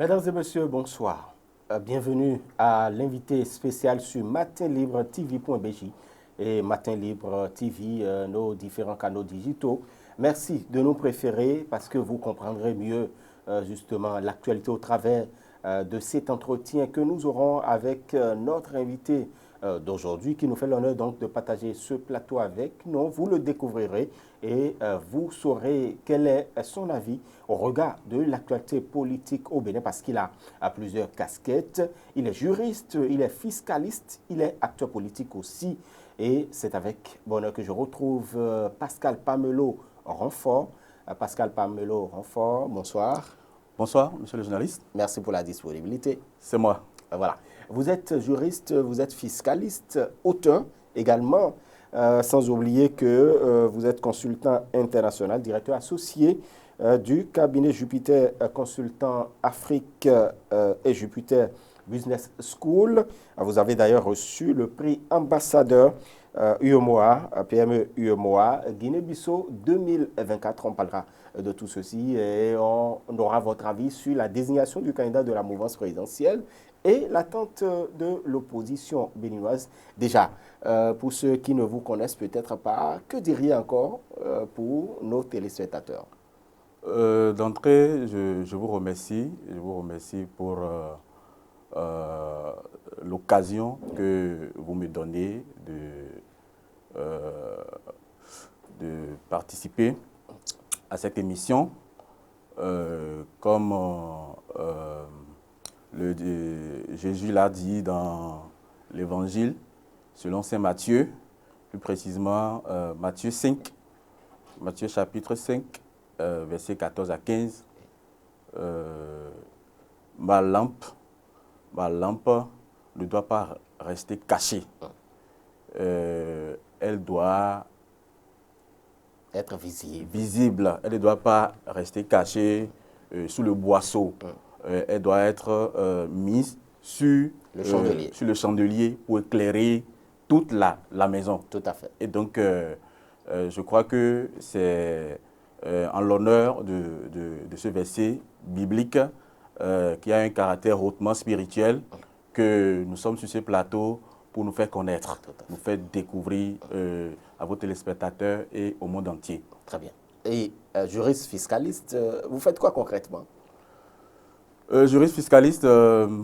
Mesdames et messieurs, bonsoir. Bienvenue à l'invité spécial sur Matin Libre TV.bj et Matin Libre TV, nos différents canaux digitaux. Merci de nous préférer parce que vous comprendrez mieux justement l'actualité au travers de cet entretien que nous aurons avec notre invité d'aujourd'hui qui nous fait l'honneur donc de partager ce plateau avec nous. Vous le découvrirez et vous saurez quel est son avis au regard de l'actualité politique au Bénin parce qu'il a plusieurs casquettes. Il est juriste, il est fiscaliste, il est acteur politique aussi. Et c'est avec bonheur que je retrouve Pascal Pamelo Renfort. Pascal Pamelo Renfort, bonsoir. Bonsoir, monsieur le journaliste. Merci pour la disponibilité. C'est moi. Voilà. Vous êtes juriste, vous êtes fiscaliste, auteur également, sans oublier que vous êtes consultant international, directeur associé du cabinet Jupiter Consultant Afrique et Jupiter Business School. Vous avez d'ailleurs reçu le prix ambassadeur UEMOA, PME UEMOA, Guinée-Bissau 2024. On parlera de tout ceci et on aura votre avis sur la désignation du candidat de la mouvance présidentielle et l'attente de l'opposition béninoise. Déjà, pour ceux qui ne vous connaissent peut-être pas, que diriez encore pour nos téléspectateurs? D'entrée, je vous remercie. Je vous remercie pour l'occasion que vous me donnez de participer à cette émission. Comme Jésus l'a dit dans l'Évangile, selon saint Matthieu, plus précisément Matthieu 5, Matthieu chapitre 5, versets 14 à 15. Ma lampe ne doit pas rester cachée. Elle doit être visible. Elle ne doit pas rester cachée sous le boisseau. Elle doit être mise sur le chandelier pour éclairer toute la maison. Tout à fait. Et donc, je crois que c'est en l'honneur de ce verset biblique qui a un caractère hautement spirituel que nous sommes sur ce plateau pour nous faire connaître, nous faire découvrir à vos téléspectateurs et au monde entier. Très bien. Et juriste fiscaliste, vous faites quoi concrètement? Juriste fiscaliste, nous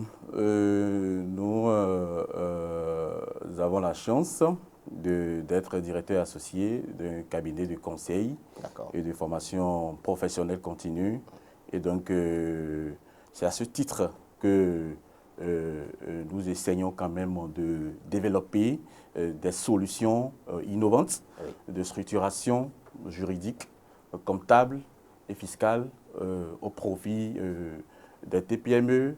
avons la chance d'être directeur associé d'un cabinet de conseil et de formation professionnelle continue. Et donc, c'est à ce titre que nous essayons quand même de développer des solutions innovantes de structuration juridique, comptable et fiscale au profit des TPME,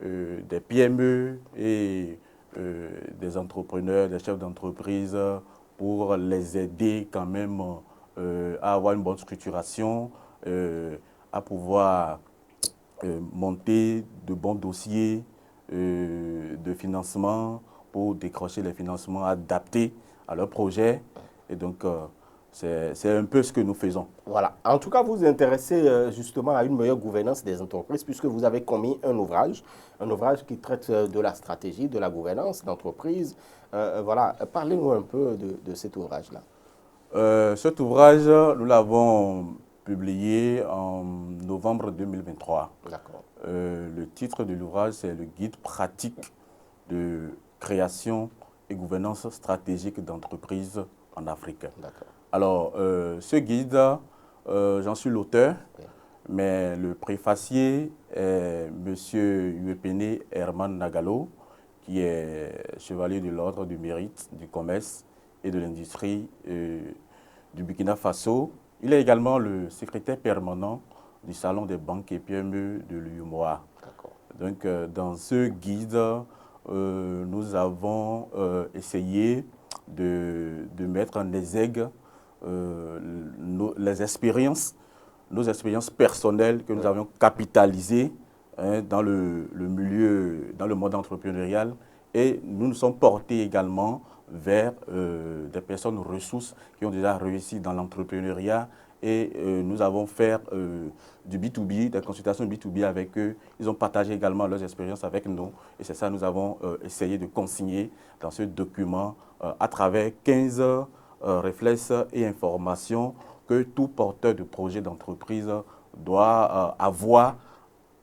des PME et des entrepreneurs, des chefs d'entreprise pour les aider quand même à avoir une bonne structuration, à pouvoir monter de bons dossiers de financement pour décrocher les financements adaptés à leur projet. Et donc, c'est un peu ce que nous faisons. Voilà. En tout cas, vous vous intéressez justement à une meilleure gouvernance des entreprises puisque vous avez commis un ouvrage qui traite de la stratégie, de la gouvernance d'entreprise. Voilà. Parlez-nous un peu de cet ouvrage-là. Cet ouvrage, nous l'avons publié en novembre 2023. D'accord. Le titre de l'ouvrage, c'est le guide pratique de création et gouvernance stratégique d'entreprises en Afrique. D'accord. Alors, ce guide, j'en suis l'auteur, mais le préfacier est M. Uepene Herman Nagalo, qui est chevalier de l'Ordre du Mérite du Commerce et de l'Industrie du Burkina Faso. Il est également le secrétaire permanent du Salon des banques et PME de l'UEMOA. Donc, dans ce guide, nous avons essayé de mettre en exergue nos expériences personnelles que nous avions capitalisées dans le milieu, dans le monde entrepreneurial. Et nous nous sommes portés également vers des personnes ressources qui ont déjà réussi dans l'entrepreneuriat et nous avons fait du B2B, des consultations B2B avec eux. Ils ont partagé également leurs expériences avec nous et c'est ça que nous avons essayé de consigner dans ce document à travers 15 réflexes et informations que tout porteur de projet d'entreprise doit avoir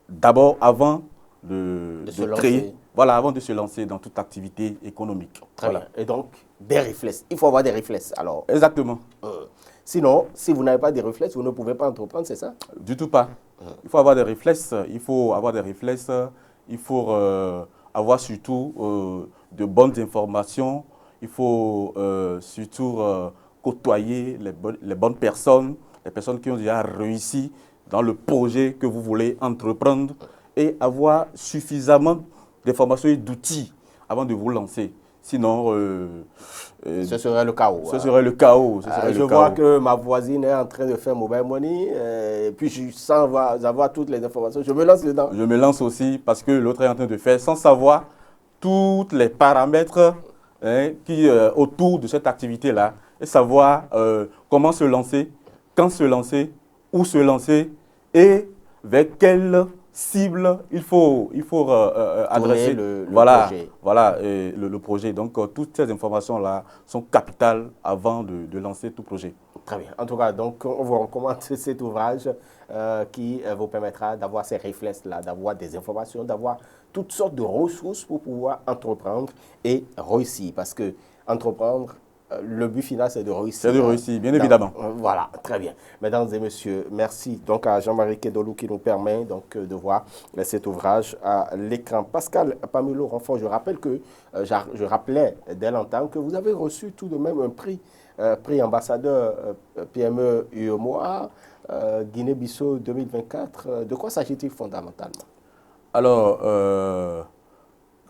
d'abord avant de créer, voilà, avant de se lancer dans toute activité économique. Très bien. Et donc, des réflexes. Il faut avoir des réflexes, alors. Exactement. Sinon, si vous n'avez pas de réflexes, vous ne pouvez pas entreprendre, c'est ça? Du tout pas. Il faut avoir des réflexes, il faut avoir des réflexes, il faut avoir surtout de bonnes informations, il faut surtout côtoyer les bonnes personnes, les personnes qui ont déjà réussi dans le projet que vous voulez entreprendre et avoir suffisamment d'informations et d'outils avant de vous lancer. Sinon, ce serait le chaos. Ce serait le chaos. Je vois que ma voisine est en train de faire mobile money, et puis je sens avoir toutes les informations. Je me lance dedans. Je me lance aussi parce que l'autre est en train de faire sans savoir tous les paramètres qui autour de cette activité-là et savoir comment se lancer, quand se lancer, où se lancer et vers quelle cible il faut adresser le projet. Voilà, le projet. Donc, toutes ces informations-là sont capitales avant de lancer tout projet. Très bien. En tout cas, donc, on vous recommande cet ouvrage qui vous permettra d'avoir ces réflexes-là, d'avoir des informations, d'avoir toutes sortes de ressources pour pouvoir entreprendre et réussir. Parce que entreprendre, le but final, c'est de réussir. C'est de réussir, bien évidemment. Voilà, très bien. Mesdames et messieurs, merci donc à Jean-Marie Kedolou qui nous permet donc de voir cet ouvrage à l'écran. Pascal Pamelo Renfort, je rappelle que, je rappelais dès longtemps que vous avez reçu tout de même un prix, prix ambassadeur PME UEMOA, Guinée-Bissau 2024. De quoi s'agit-il fondamentalement? Alors,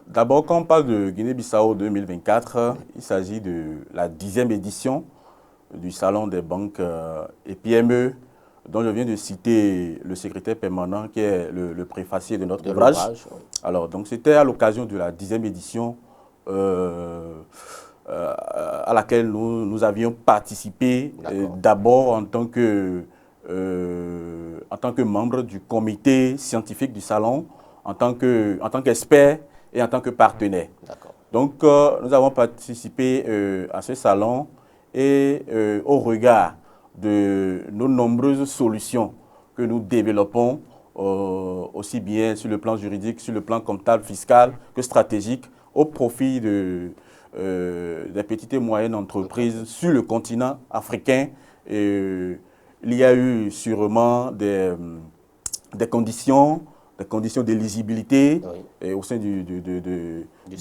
d'abord, quand on parle de Guinée-Bissau 2024, il s'agit de la 10e édition du Salon des banques et PME, dont je viens de citer le secrétaire permanent qui est le préfacier de notre ouvrage. Oui. Alors, donc, c'était à l'occasion de la 10e édition à laquelle nous avions participé d'abord en tant que membre du comité scientifique du Salon, en tant qu'expert et en tant que partenaire. Donc, nous avons participé à ce salon et au regard de nos nombreuses solutions que nous développons, aussi bien sur le plan juridique, sur le plan comptable, fiscal que stratégique, au profit des petites et moyennes entreprises sur le continent africain. Il y a eu sûrement des conditions d'éligibilité au sein du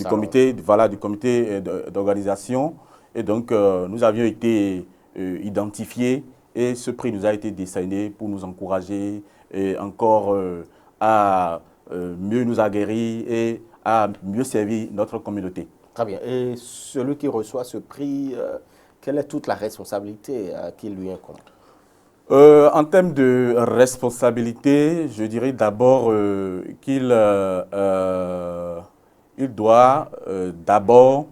comité d'organisation. Et donc, nous avions été identifiés et ce prix nous a été décerné pour nous encourager et encore à mieux nous aguerrir et à mieux servir notre communauté. Très bien. Et celui qui reçoit ce prix, quelle est toute la responsabilité qui lui incombe? En termes de responsabilité, je dirais d'abord qu'il doit d'abord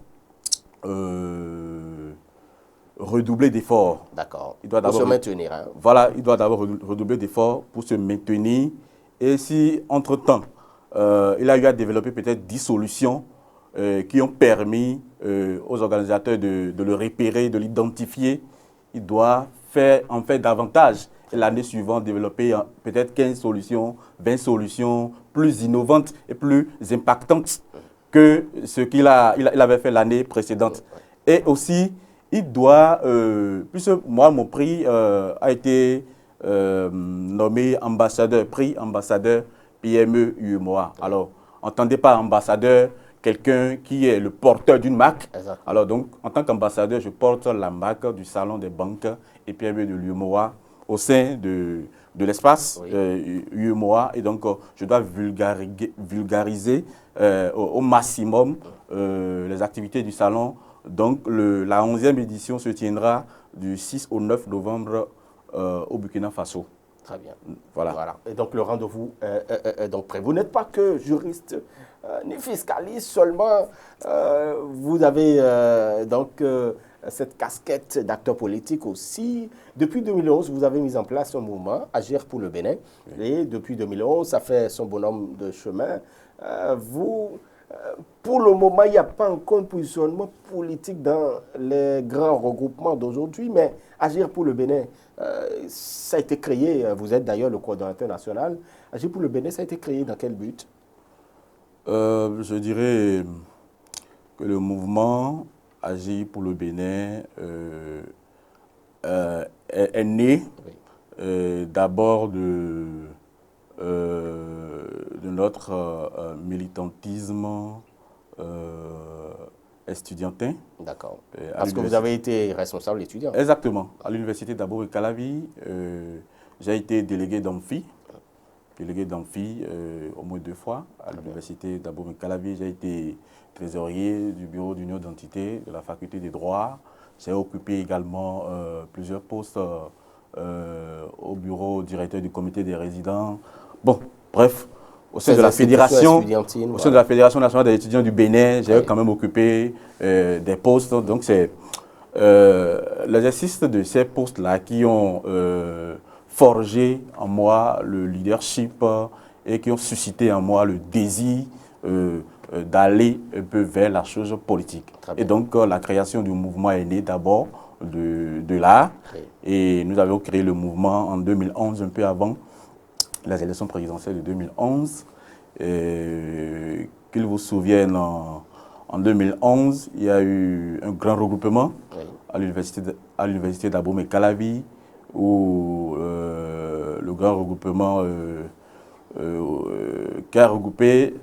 redoubler d'efforts. D'accord. Pour se maintenir. Hein. Voilà, il doit d'abord redoubler d'efforts pour se maintenir. Et si, entre-temps, il a eu à développer peut-être 10 solutions qui ont permis aux organisateurs de le repérer, de l'identifier, il doit en faire davantage et l'année suivante développer peut-être 15 solutions, 20 solutions plus innovantes et plus impactantes que ce qu'il avait fait l'année précédente. Et aussi, il doit, puisque moi, mon prix a été nommé prix ambassadeur PME UEMOA. Alors, entendez pas ambassadeur quelqu'un qui est le porteur d'une marque. Exactement. Alors donc, en tant qu'ambassadeur, je porte la marque du Salon des banques et PME de l'UEMOA au sein de l'espace UEMOA. Et donc, je dois vulgariser au maximum les activités du salon. Donc, la 11e édition se tiendra du 6 au 9 novembre au Burkina Faso. Très bien. Voilà. Et donc, le rendez-vous est donc prêt. Vous n'êtes pas que juriste ni fiscaliste seulement. Vous avez donc cette casquette d'acteur politique aussi. Depuis 2011, vous avez mis en place un mouvement, Agir pour le Bénin. Oui. Et depuis 2011, ça fait son bonhomme de chemin. Pour le moment, il n'y a pas encore un positionnement politique dans les grands regroupements d'aujourd'hui, mais Agir pour le Bénin, ça a été créé, vous êtes d'ailleurs le coordonnateur national. Agir pour le Bénin, ça a été créé dans quel but? Je dirais que le mouvement Agir pour le Bénin est né d'abord de notre militantisme estudiantin. D'accord. Parce que vous avez été responsable étudiant. Exactement. À l'université d'Abo et Calavi, j'ai été délégué d'amphi. Au moins 2 fois. À l'université d'Abo et Calavi, j'ai été trésorier du bureau d'union d'identité de la faculté des droits. J'ai occupé également plusieurs postes au bureau directeur du comité des résidents. Bon, bref, au sein de la fédération, de la Fédération nationale des étudiants du Bénin, j'ai quand même occupé des postes. Donc c'est l'exercice de ces postes-là qui ont forgé en moi le leadership et qui ont suscité en moi le désir d'aller un peu vers la chose politique. Et donc la création du mouvement est née d'abord de là. Et nous avions créé le mouvement en 2011, un peu avant les élections présidentielles de 2011. Qu'ils vous souviennent, en 2011, il y a eu un grand regroupement à l'université d'Abomey et Calavi, où le grand regroupement qui a regroupé,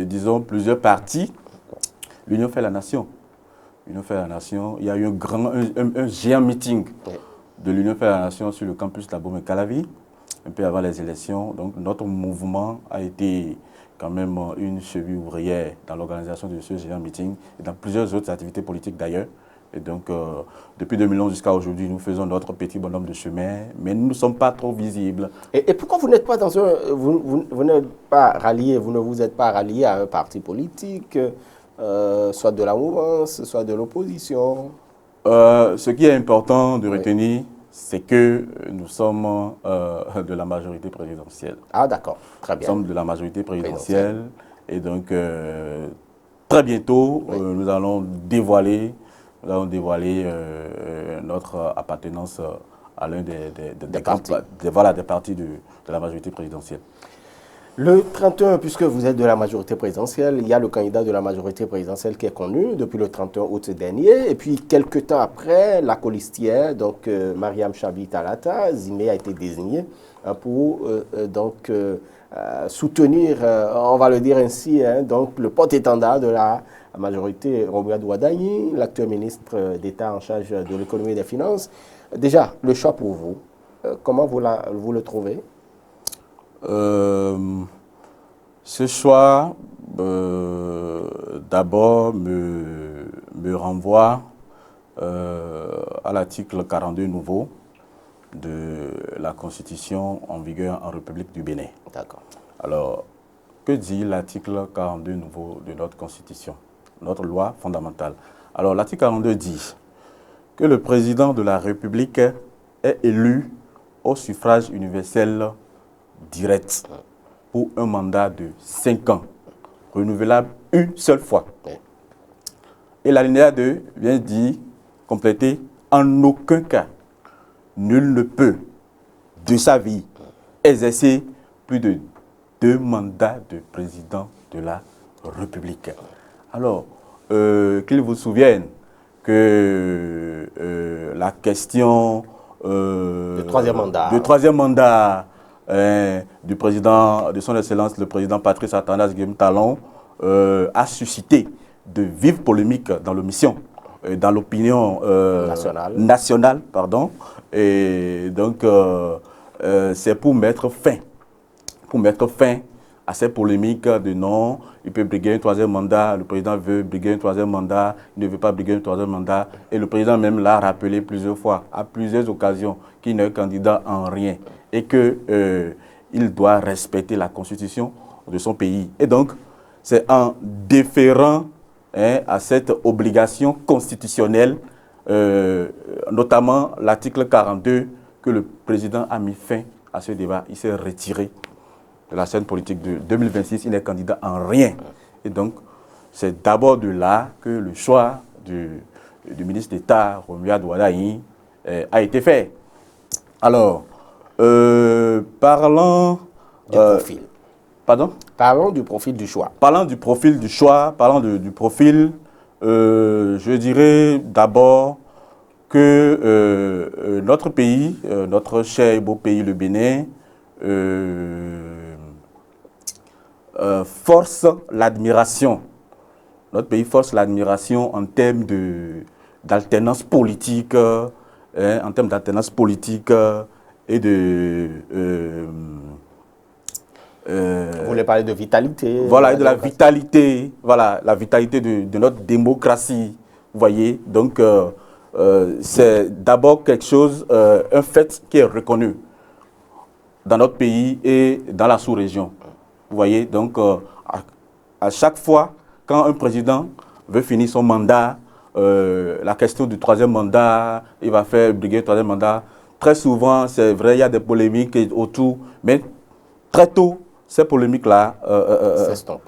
disons, plusieurs partis. L'Union fait la nation. L'Union fait la nation. Il y a eu un géant meeting de l'Union fait la nation sur le campus d'Abomey et Calavi, un peu avant les élections. Donc notre mouvement a été quand même une cheville ouvrière dans l'organisation de ce géant meeting et dans plusieurs autres activités politiques d'ailleurs. Et donc, depuis 2011 jusqu'à aujourd'hui, nous faisons notre petit bonhomme de chemin, mais nous ne sommes pas trop visibles. Et pourquoi vous n'êtes pas dans un... Vous n'êtes pas rallié, vous ne vous êtes pas rallié à un parti politique, soit de la mouvance, soit de l'opposition? Ce qui est important de retenir, c'est que nous sommes de la majorité présidentielle. Ah d'accord, très bien. Nous sommes de la majorité présidentielle et donc très bientôt, nous allons dévoiler notre appartenance à l'un des partis de la majorité présidentielle. Le 31, puisque vous êtes de la majorité présidentielle, il y a le candidat de la majorité présidentielle qui est connu depuis le 31 août dernier. Et puis, quelques temps après, la colistière, donc Mariam Chabi Talata, Zimé a été désignée pour soutenir, on va le dire ainsi, donc le porte-étendard de la majorité, Robert Ouadani, l'actuel ministre d'État en charge de l'économie et des finances. Déjà, le choix pour vous, comment vous le trouvez? Ce choix, d'abord, me renvoie à l'article 42 nouveau de la Constitution en vigueur en République du Bénin. D'accord. Alors, que dit l'article 42 nouveau de notre Constitution, notre loi fondamentale? Alors, l'article 42 dit que le président de la République est élu au suffrage universel direct pour un mandat de 5 ans, renouvelable une seule fois. Et l'alinéa 2 vient dire, compléter, en aucun cas, nul ne peut, de sa vie, exercer plus de 2 mandats de président de la République. Alors, qu'ils vous souviennent que la question de troisième mandat du président, de son Excellence, le président Patrice Atanas Guillaume Talon, a suscité de vives polémiques dans dans l'opinion nationale. Et donc, c'est pour mettre fin à ces polémiques de non, il peut briguer un 3e mandat, le président veut briguer un 3e mandat, il ne veut pas briguer un 3e mandat. Et le président même l'a rappelé plusieurs fois, à plusieurs occasions, qu'il n'est candidat en rien et qu'il doit respecter la constitution de son pays. Et donc, c'est en déférant à cette obligation constitutionnelle notamment l'article 42 que le président a mis fin à ce débat. Il s'est retiré de la scène politique de 2026. Il n'est candidat en rien. Et donc, c'est d'abord de là que le choix du ministre d'État, Romuald Wardani, a été fait. Alors, parlant du profil. Pardon? Parlons du profil du choix. Parlant du profil du choix, parlant du profil, je dirais d'abord que notre pays, notre cher et beau pays, le Bénin, force l'admiration. Notre pays force l'admiration en termes d'alternance politique, en termes d'alternance politique et de... vous voulez parler de vitalité? Voilà, et de la vitalité, voilà, la vitalité de notre démocratie, vous voyez. Donc, c'est d'abord quelque chose, un fait qui est reconnu dans notre pays et dans la sous-région. Vous voyez, donc, à chaque fois, quand un président veut finir son mandat, la question du troisième mandat, il va faire briguer le troisième mandat. Très souvent, c'est vrai, il y a des polémiques autour, mais très tôt, ces polémiques-là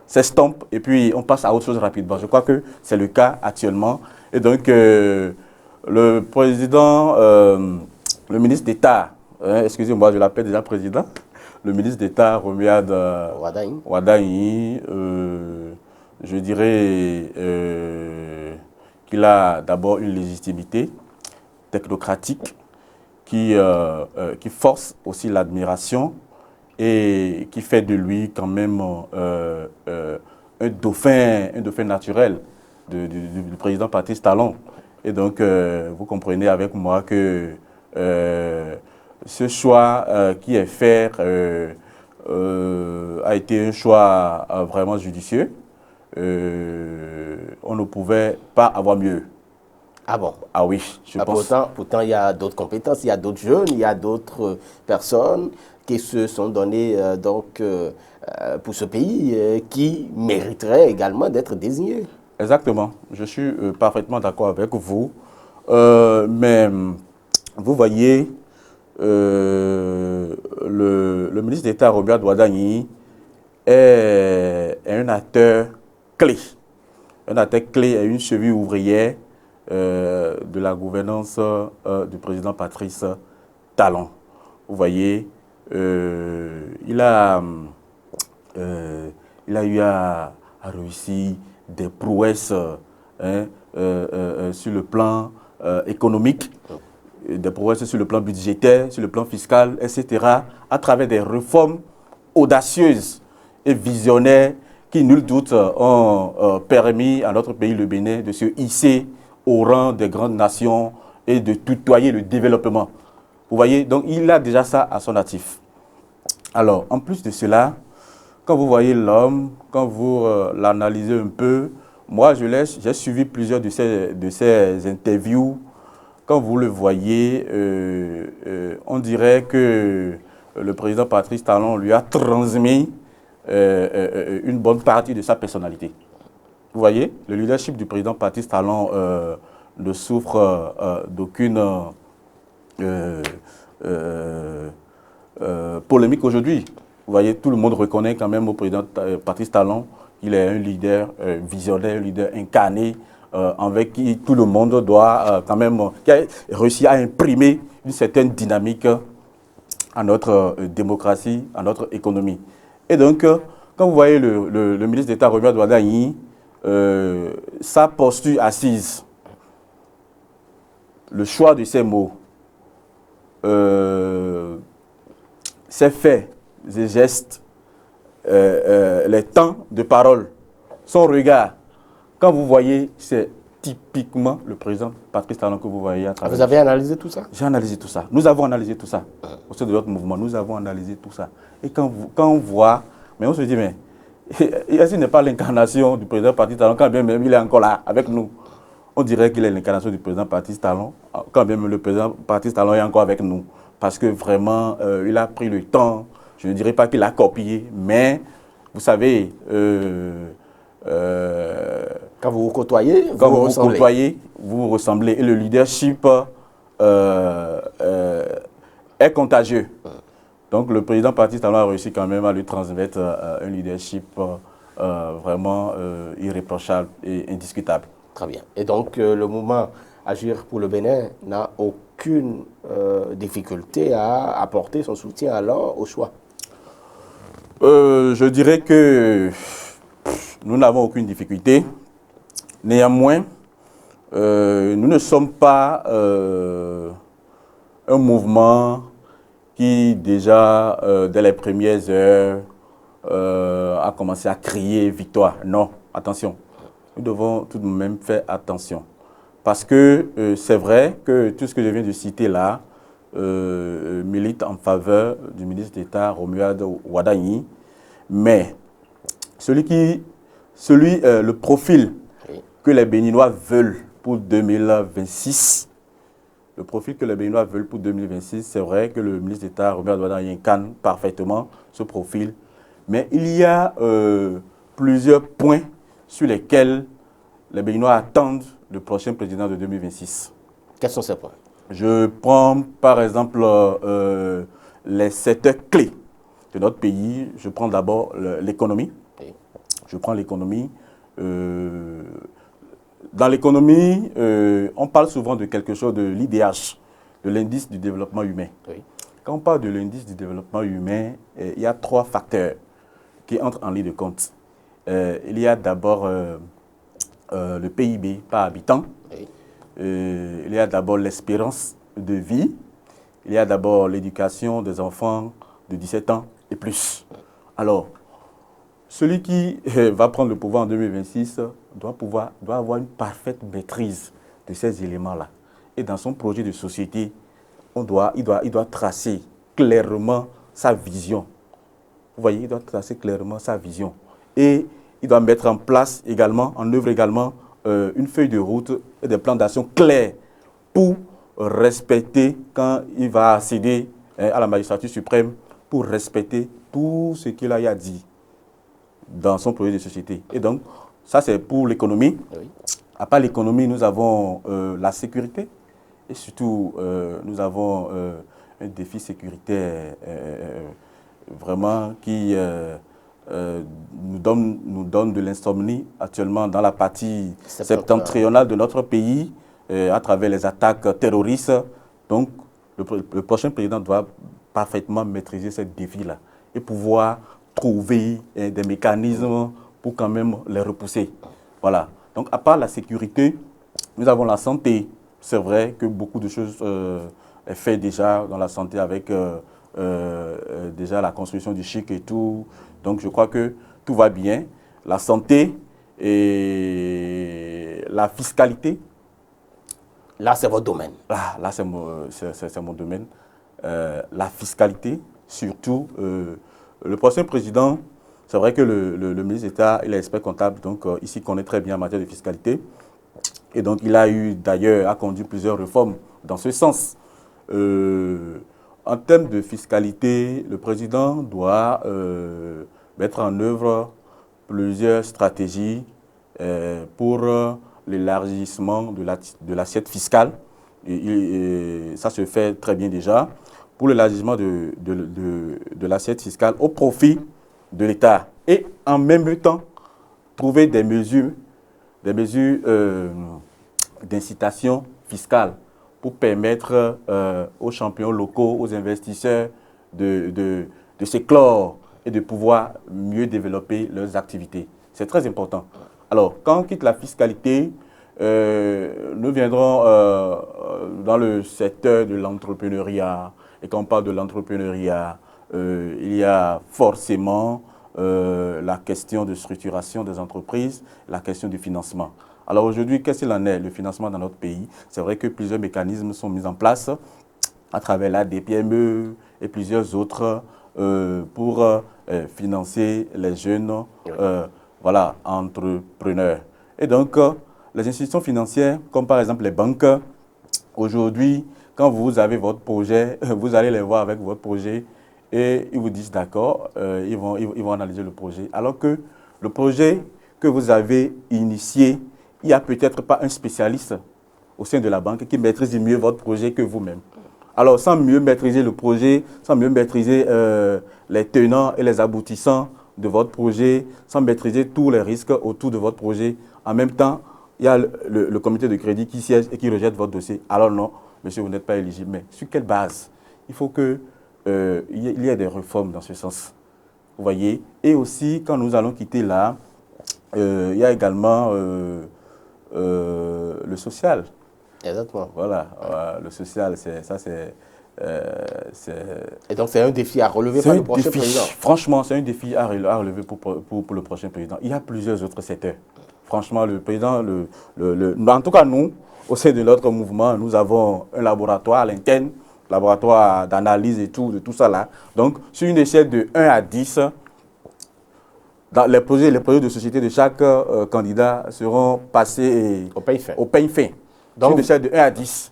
s'estompent et puis on passe à autre chose rapidement. Je crois que c'est le cas actuellement. Et donc, le président, le ministre d'État, excusez-moi, je l'appelle déjà président, le ministre d'État, Romuald Wardani, je dirais qu'il a d'abord une légitimité technocratique qui force aussi l'admiration et qui fait de lui quand même un dauphin naturel du président Patrice Talon. Et donc, vous comprenez avec moi que ce choix qui est fait a été un choix vraiment judicieux. On ne pouvait pas avoir mieux. Ah bon? Ah oui, je pense. Pourtant, il y a d'autres compétences, il y a d'autres jeunes, il y a d'autres personnes qui se sont données pour ce pays, qui mériteraient également d'être désignés. Exactement, je suis parfaitement d'accord avec vous. Mais vous voyez, le ministre d'État, Romuald Wardani, est un acteur clé. Un acteur clé et une cheville ouvrière de la gouvernance du président Patrice Talon. Vous voyez, il a eu à réussir des prouesses sur le plan économique, des prouesses sur le plan budgétaire, sur le plan fiscal, etc., à travers des réformes audacieuses et visionnaires qui, nul doute, ont permis à notre pays, le Bénin, de se hisser au rang des grandes nations et de tutoyer le développement. Vous voyez, donc il a déjà ça à son actif. Alors, en plus de cela, quand vous voyez l'homme, quand vous l'analysez un peu, moi, j'ai suivi plusieurs de ces interviews. Quand vous le voyez, on dirait que le président Patrice Talon lui a transmis une bonne partie de sa personnalité. Vous voyez, le leadership du président Patrice Talon ne souffre d'aucune polémique aujourd'hui. Vous voyez, tout le monde reconnaît quand même au président Patrice Talon qu'il est un leader visionnaire, un leader incarné, avec qui tout le monde doit quand même, qui a réussi à imprimer une certaine dynamique à notre démocratie, à notre économie. Et donc, quand vous voyez le ministre d'État Romuald Wardani, sa posture assise, le choix de ses mots, ses faits, ses gestes, les temps de parole, son regard, quand vous voyez, c'est typiquement le président Patrice Talon que vous voyez à travers. Vous avez analysé tout ça? J'ai analysé tout ça. Nous avons analysé tout ça. Au sein de notre mouvement, nous avons analysé tout ça. Et quand on voit, mais on se dit, mais ce n'est pas l'incarnation du président Patrice Talon, quand bien même il est encore là avec nous. On dirait qu'il est l'incarnation du président Patrice Talon, quand bien même le président Patrice Talon est encore avec nous. Parce que vraiment, il a pris le temps, je ne dirais pas qu'il a copié, mais vous savez, Quand vous vous côtoyez, vous vous ressemblez. Et le leadership est contagieux. Donc le président Patrice Talon a réussi quand même à lui transmettre un leadership vraiment irréprochable et indiscutable. Très bien. Et donc le mouvement Agir pour le Bénin n'a aucune difficulté à apporter son soutien alors au choix? Je dirais que nous n'avons aucune difficulté. Néanmoins, nous ne sommes pas un mouvement qui déjà, dès les premières heures, a commencé à crier victoire. Non, attention. Nous devons tout de même faire attention. Parce que c'est vrai que tout ce que je viens de citer là milite en faveur du ministre d'État Romuald Wadagni. Mais le profil que les Béninois veulent pour 2026, c'est vrai que le ministre d'État Romuald Wadagni incarne parfaitement ce profil. Mais il y a plusieurs points sur lesquels les Béninois attendent le prochain président de 2026. Quels sont ces points? Je prends par exemple les secteurs clés de notre pays. Je prends d'abord l'économie. Oui. Je prends l'économie. Dans l'économie, on parle souvent de quelque chose de l'IDH, de l'indice du développement humain. Oui. Quand on parle de l'indice du développement humain, il y a 3 facteurs qui entrent en ligne de compte. Il y a d'abord le PIB par habitant. Oui. Il y a d'abord l'espérance de vie. Il y a d'abord l'éducation des enfants de 17 ans et plus. Alors, celui qui va prendre le pouvoir en 2026 doit avoir une parfaite maîtrise de ces éléments-là. Et dans son projet de société, il doit tracer clairement sa vision. Vous voyez, il doit tracer clairement sa vision. Et il doit mettre en place également, en œuvre également, une feuille de route et des plans d'action clairs pour respecter, quand il va accéder à la magistrature suprême, pour respecter tout ce qu'il a dit dans son projet de société. Et donc, ça c'est pour l'économie. Oui. À part l'économie, nous avons la sécurité et surtout nous avons un défi sécuritaire vraiment qui nous donne de l'insomnie actuellement dans la partie septentrionale de notre pays à travers les attaques terroristes. Donc, le prochain président doit parfaitement maîtriser ces défis-là et pouvoir trouver des mécanismes pour quand même les repousser. Voilà. Donc, à part la sécurité, nous avons la santé. C'est vrai que beaucoup de choses est fait déjà dans la santé avec déjà la construction du chic et tout. Donc, je crois que tout va bien. La santé et la fiscalité. Là, c'est votre domaine. Là, c'est mon domaine. La fiscalité, surtout. Le prochain président, c'est vrai que le ministre d'État, il est expert comptable, donc il s'y connaît très bien en matière de fiscalité. Et donc, il a eu d'ailleurs à conduire plusieurs réformes dans ce sens. En termes de fiscalité, le président doit mettre en œuvre plusieurs stratégies pour l'élargissement de l'assiette fiscale. Et ça se fait très bien déjà. Pour l'élargissement de l'assiette fiscale au profit de l'État. Et en même temps, trouver des mesures d'incitation fiscale pour permettre aux champions locaux, aux investisseurs de s'éclore et de pouvoir mieux développer leurs activités. C'est très important. Alors, quand on quitte la fiscalité, nous viendrons dans le secteur de l'entrepreneuriat. Et quand on parle de l'entrepreneuriat, il y a forcément la question de structuration des entreprises, la question du financement. Alors aujourd'hui, qu'est-ce qu'il en est, le financement dans notre pays? C'est vrai que plusieurs mécanismes sont mis en place à travers la DPME et plusieurs autres pour financer les jeunes entrepreneurs. Et donc, les institutions financières, comme par exemple les banques, aujourd'hui, quand vous avez votre projet, vous allez les voir avec votre projet et ils vous disent d'accord, ils vont analyser le projet. Alors que le projet, que vous avez initié, il n'y a peut-être pas un spécialiste au sein de la banque qui maîtrise mieux votre projet que vous-même. Alors, sans mieux maîtriser le projet, sans mieux maîtriser les tenants et les aboutissants de votre projet, sans maîtriser tous les risques autour de votre projet, en même temps, il y a le comité de crédit qui siège et qui rejette votre dossier. Alors non, monsieur, vous n'êtes pas éligible. Mais sur quelle base? Il faut qu'il y ait des réformes dans ce sens. Vous voyez? Et aussi, quand nous allons quitter là, il y a également le social. Exactement. Voilà, le social, et donc, c'est un défi à relever par le prochain président. Franchement, c'est un défi à relever pour le prochain président. Il y a plusieurs autres secteurs. Franchement, le président, en tout cas, nous, au sein de notre mouvement, nous avons un laboratoire à l'interne, laboratoire d'analyse et tout, de tout ça là. Donc, sur une échelle de 1 à 10, dans les projets de société de chaque candidat seront passés au peigne fin. Donc, sur une échelle de 1 à 10.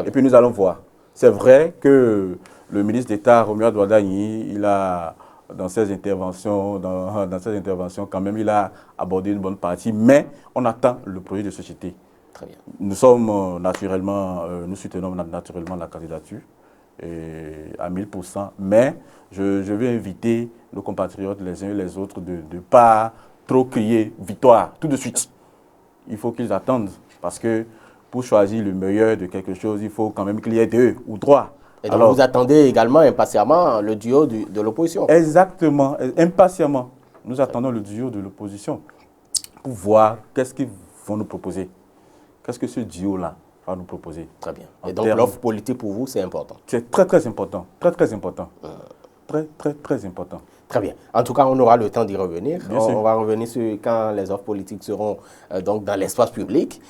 Et puis, nous allons voir. C'est vrai que le ministre d'État, Romuald Wadagni, il a, dans ses interventions, quand même, il a abordé une bonne partie, mais on attend le projet de société. Très bien. Nous sommes naturellement, nous soutenons naturellement la candidature à 1000%, mais je vais inviter nos compatriotes les uns et les autres de ne pas trop crier victoire tout de suite. Il faut qu'ils attendent, parce que pour choisir le meilleur de quelque chose, il faut quand même qu'il y ait 2 ou 3. Et donc, vous attendez également impatiemment le duo de l'opposition. Exactement, impatiemment. Nous attendons le duo de l'opposition pour voir qu'est-ce qu'ils vont nous proposer. Qu'est-ce que ce duo-là va nous proposer. Très bien. Et donc, l'offre politique pour vous, c'est important. C'est très, très important. Très, très important. Très, très, très important. Très bien. En tout cas, on aura le temps d'y revenir. On va revenir sur quand les offres politiques seront donc dans l'espace public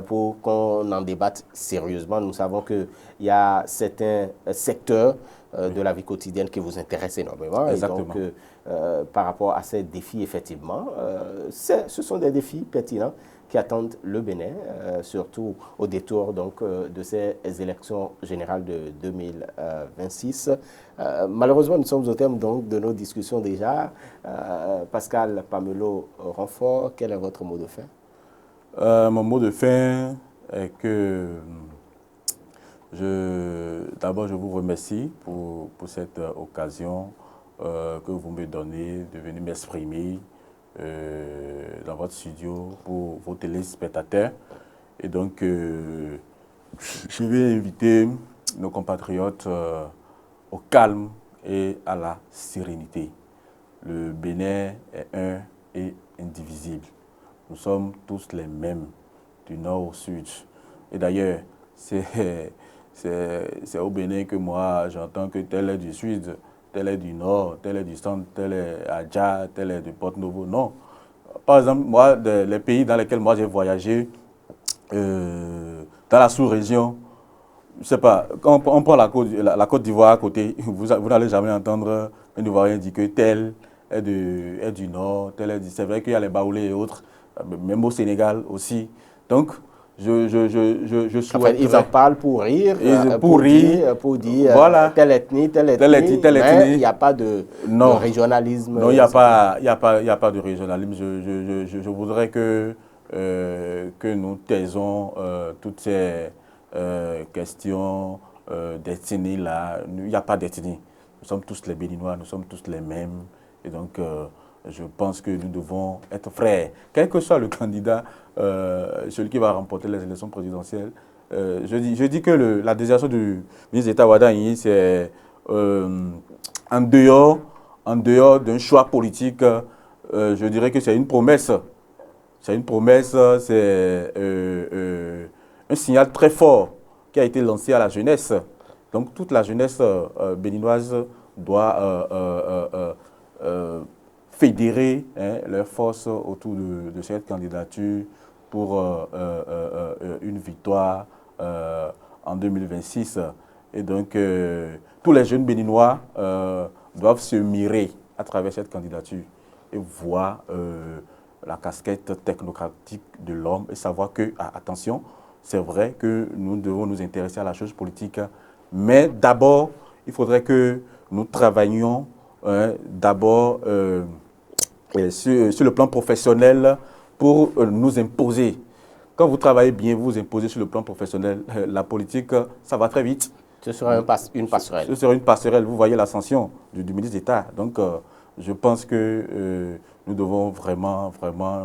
pour qu'on en débatte sérieusement. Nous savons qu'il y a certains secteurs de la vie quotidienne qui vous intéressent énormément. Exactement. Et donc, par rapport à ces défis, effectivement, ce sont des défis pertinents qui attendent le Bénin, surtout au détour donc, de ces élections générales de 2026. Malheureusement, nous sommes au terme donc, de nos discussions déjà. Pascal Pamelo Renfort, quel est votre mot de fin? Mon mot de fin est que d'abord je vous remercie pour cette occasion que vous me donnez de venir m'exprimer dans votre studio pour vos téléspectateurs. Et donc, je vais inviter nos compatriotes au calme et à la sérénité. Le Bénin est un et indivisible. Nous sommes tous les mêmes, du nord au sud. Et d'ailleurs, c'est au Bénin que moi, j'entends que tel est du sud, tel est du nord, tel est du centre, tel est à Dja, tel est de Porto-Novo. Non. Par exemple, moi, les pays dans lesquels moi j'ai voyagé, dans la sous-région, je ne sais pas, quand on prend la Côte d'Ivoire à côté, vous n'allez jamais entendre un Ivoirien dire que tel est du nord, tel est du... C'est vrai qu'il y a les Baoulés et autres, même au Sénégal aussi. Donc, je souhaite... En fait, ils en parlent pour rire, pour dire voilà, telle ethnie, mais il n'y a pas de régionalisme. Non, il n'y a pas de régionalisme. Je voudrais que nous taisons toutes ces questions d'ethnie là. Il n'y a pas d'ethnie. Nous sommes tous les Béninois, nous sommes tous les mêmes. Et donc, je pense que nous devons être frères. Quel que soit le candidat, celui qui va remporter les élections présidentielles, je dis que la désignation du ministre d'État Wadagni, c'est en dehors d'un choix politique, je dirais que c'est une promesse. C'est une promesse, c'est un signal très fort qui a été lancé à la jeunesse. Donc toute la jeunesse béninoise doit fédérer leurs forces autour de cette candidature pour une victoire en 2026. Et donc, tous les jeunes béninois doivent se mirer à travers cette candidature et voir la casquette technocratique de l'homme et savoir que, attention, c'est vrai que nous devons nous intéresser à la chose politique, mais d'abord, il faudrait que nous travaillions d'abord sur le plan professionnel pour nous imposer. Quand vous travaillez bien, vous vous imposez sur le plan professionnel. La politique, ça va très vite. Ce sera une passerelle. Ce sera une passerelle. Vous voyez l'ascension du ministre d'État. Donc, je pense que nous devons vraiment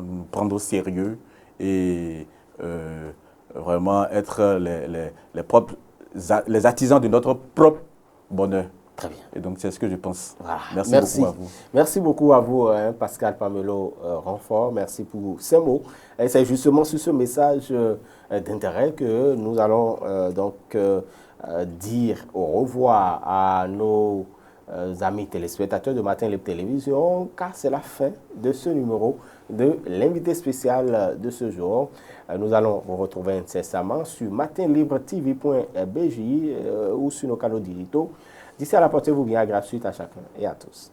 nous prendre au sérieux et vraiment être les artisans de notre propre bonheur. Très bien. Et donc, c'est ce que je pense. Voilà. Merci beaucoup à vous. Merci beaucoup à vous, Pascal Pamelo Renfort. Merci pour ces mots. Et c'est justement sur ce message d'intérêt que nous allons dire au revoir à nos amis téléspectateurs de Matin Libre Télévision, car c'est la fin de ce numéro de l'invité spécial de ce jour. Nous allons vous retrouver incessamment sur matinlibretv.bj ou sur nos canaux digitaux. D'ici à là, portez-vous bien, grâce à chacun et à tous.